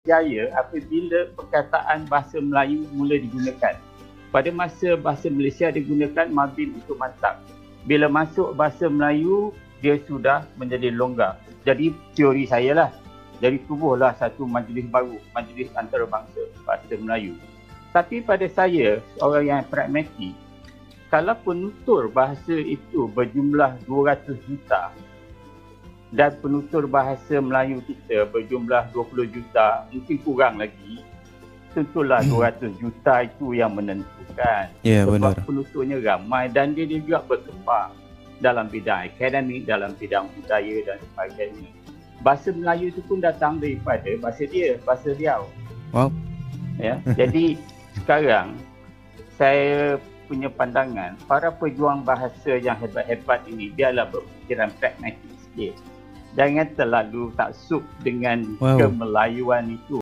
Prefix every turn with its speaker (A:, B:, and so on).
A: berjaya apabila perkataan bahasa Melayu mula digunakan. Pada masa bahasa Malaysia digunakan mabin itu mantap. Bila masuk bahasa Melayu, dia sudah menjadi longgar. Jadi teori saya lah, jadi tubuhlah satu majlis baru, majlis antarabangsa bahasa Melayu. Tapi pada saya, orang yang pragmatik, kalau penutur bahasa itu berjumlah 200 juta dan penutur bahasa Melayu kita berjumlah 20 juta, mungkin kurang lagi, tentulah 200 juta itu yang menentukan.
B: Ya,
A: sebab
B: benar.
A: penuturnya ramai dan dia juga berkembang dalam bidang akademik, dalam bidang budaya dan sebagainya. Bahasa Melayu itu pun datang daripada bahasa dia, bahasa Riau.
B: Wow.
A: Ya, jadi sekarang saya punya pandangan, para pejuang bahasa yang hebat-hebat ini biarlah berfikiran pragmatik sikit. Jangan terlalu taksub dengan kemelayuan itu.